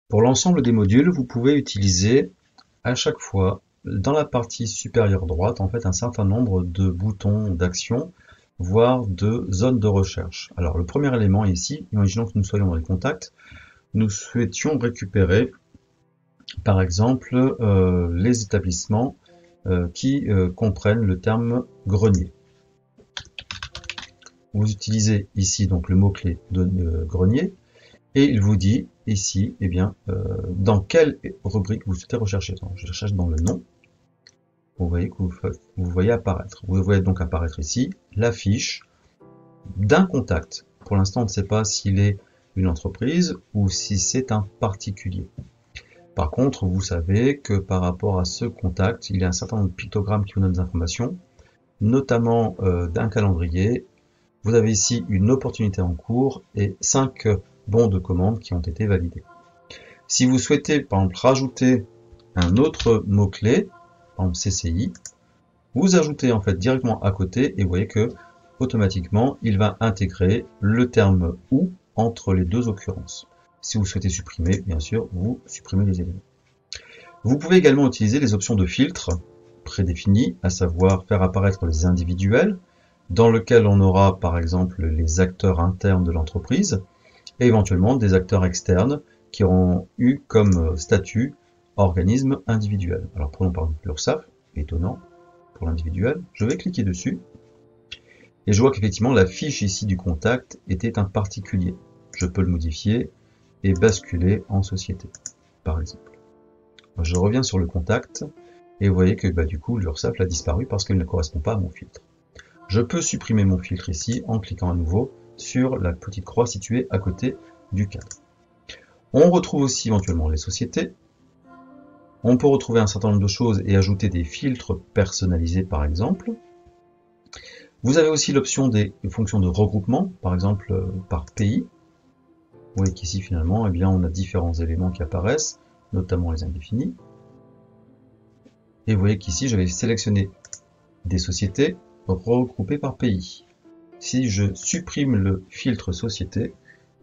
Pour l'ensemble des modules, vous pouvez utiliser à chaque fois, dans la partie supérieure droite, en fait, un certain nombre de boutons d'action, voire de zones de recherche. Alors, le premier élément ici, imaginons que nous soyons dans les contacts, nous souhaitions récupérer, par exemple, les établissements qui comprennent le terme grenier. Vous utilisez ici donc le mot-clé de grenier, et il vous dit ici, eh bien, dans quelle rubrique vous souhaitez rechercher. Donc, je recherche dans le nom. Vous voyez que vous voyez apparaître. Vous voyez donc apparaître ici la fiche d'un contact. Pour l'instant, on ne sait pas s'il est une entreprise ou si c'est un particulier. Par contre, vous savez que par rapport à ce contact, il y a un certain nombre de pictogrammes qui vous donnent des informations, notamment d'un calendrier. Vous avez ici une opportunité en cours et 5 bons de commande qui ont été validés. Si vous souhaitez, par exemple, rajouter un autre mot-clé, par exemple CCI, vous ajoutez en fait directement à côté et vous voyez que automatiquement il va intégrer le terme ou entre les deux occurrences. Si vous souhaitez supprimer, bien sûr, vous supprimez les éléments. Vous pouvez également utiliser les options de filtre prédéfinies, à savoir faire apparaître les individuels, dans lequel on aura par exemple les acteurs internes de l'entreprise, et éventuellement des acteurs externes qui auront eu comme statut organisme individuel. Alors prenons par exemple l'URSSAF, étonnant pour l'individuel, je vais cliquer dessus, et je vois qu'effectivement la fiche ici du contact était un particulier. Je peux le modifier et basculer en société, par exemple. Je reviens sur le contact, et vous voyez que du coup l'URSSAF a disparu parce qu'elle ne correspond pas à mon filtre. Je peux supprimer mon filtre ici en cliquant à nouveau sur la petite croix située à côté du cadre. On retrouve aussi éventuellement les sociétés. On peut retrouver un certain nombre de choses et ajouter des filtres personnalisés par exemple. Vous avez aussi l'option des fonctions de regroupement, par exemple par pays. Vous voyez qu'ici finalement, eh bien, on a différents éléments qui apparaissent, notamment les indéfinis. Et vous voyez qu'ici, je vais sélectionner des sociétés regroupées par pays. Si je supprime le filtre société,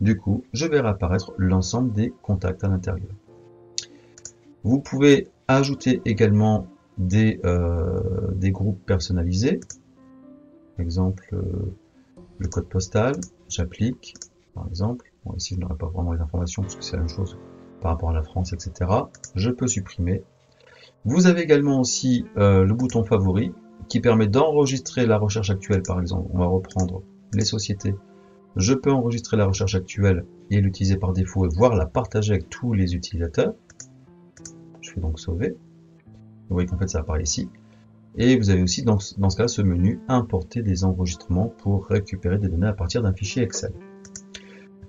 du coup, je verrai apparaître l'ensemble des contacts à l'intérieur. Vous pouvez ajouter également des groupes personnalisés. Par exemple, le code postal, j'applique, par exemple. Bon, ici, je n'aurai pas vraiment les informations parce que c'est la même chose par rapport à la France, etc. Je peux supprimer. Vous avez également aussi le bouton favori qui permet d'enregistrer la recherche actuelle. Par exemple, on va reprendre les sociétés. Je peux enregistrer la recherche actuelle et l'utiliser par défaut et voir la partager avec tous les utilisateurs. Je fais donc sauver. Vous voyez qu'en fait ça apparaît ici. Et vous avez aussi dans ce cas ce menu importer des enregistrements pour récupérer des données à partir d'un fichier Excel.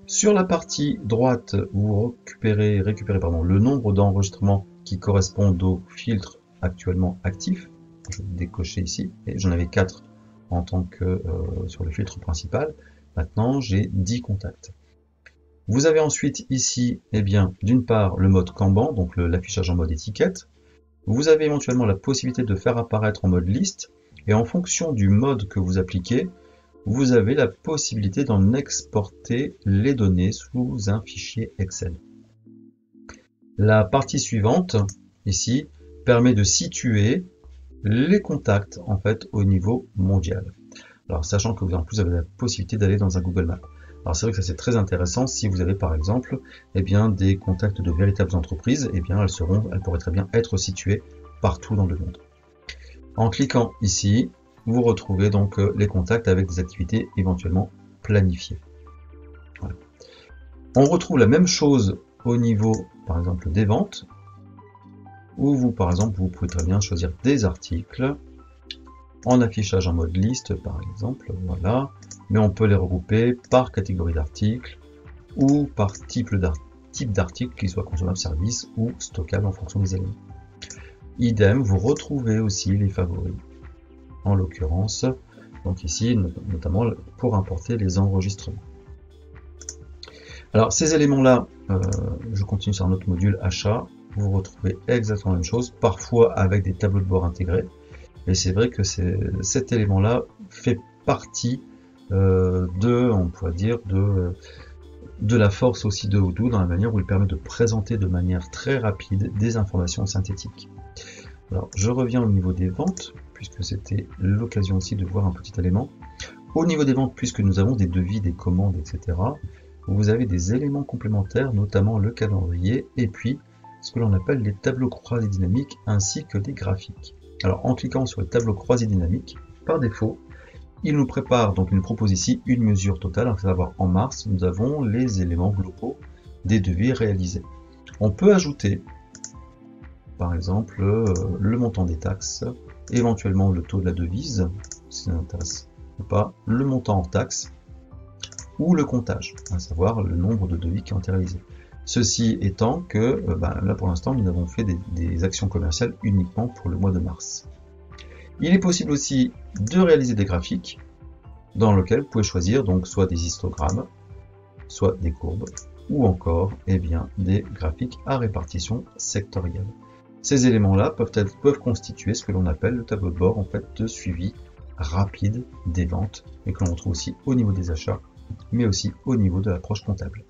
Sur la partie droite, vous récupérez le nombre d'enregistrements qui correspondent au filtre actuellement actif. Je vais décocher ici, et j'en avais 4 en tant que sur le filtre principal. Maintenant, j'ai 10 contacts. Vous avez ensuite ici, eh bien, d'une part, le mode Kanban, donc l'affichage en mode étiquette. Vous avez éventuellement la possibilité de faire apparaître en mode liste, et en fonction du mode que vous appliquez, vous avez la possibilité d'en exporter les données sous un fichier Excel. La partie suivante, ici, permet de situer les contacts en fait au niveau mondial. Alors sachant que vous en plus avez la possibilité d'aller dans un Google Maps. Alors c'est vrai que ça c'est très intéressant si vous avez par exemple des contacts de véritables entreprises, elles pourraient très bien être situées partout dans le monde. En cliquant ici, vous retrouvez donc les contacts avec des activités éventuellement planifiées. Voilà. On retrouve la même chose au niveau par exemple des ventes, où vous pouvez très bien choisir des articles en affichage en mode liste par exemple, voilà, mais on peut les regrouper par catégorie d'articles ou par type d'article qui soit consommable service ou stockable en fonction des éléments. Idem, vous retrouvez aussi les favoris, en l'occurrence, donc ici notamment pour importer les enregistrements. Alors ces éléments-là, je continue sur un autre module achat, vous retrouvez exactement la même chose, parfois avec des tableaux de bord intégrés. Et c'est vrai que cet élément-là fait partie on pourrait dire, de la force aussi de Odoo dans la manière où il permet de présenter de manière très rapide des informations synthétiques. Alors, je reviens au niveau des ventes, puisque c'était l'occasion aussi de voir un petit élément. Au niveau des ventes, puisque nous avons des devis, des commandes, etc., vous avez des éléments complémentaires, notamment le calendrier, et puis ce que l'on appelle les tableaux croisés dynamiques, ainsi que des graphiques. Alors, en cliquant sur les tableaux croisés dynamiques, par défaut, il nous prépare, donc il nous propose ici une mesure totale, à savoir en mars, nous avons les éléments globaux des devis réalisés. On peut ajouter, par exemple, le montant des taxes, éventuellement le taux de la devise, si ça nous intéresse ou pas, le montant hors taxe, ou le comptage, à savoir le nombre de devis qui ont été réalisés. Ceci étant que, là pour l'instant, nous avons fait des actions commerciales uniquement pour le mois de mars. Il est possible aussi de réaliser des graphiques, dans lesquels vous pouvez choisir donc soit des histogrammes, soit des courbes, ou encore des graphiques à répartition sectorielle. Ces éléments-là peuvent constituer ce que l'on appelle le tableau de bord de suivi rapide des ventes, et que l'on trouve aussi au niveau des achats, mais aussi au niveau de l'approche comptable.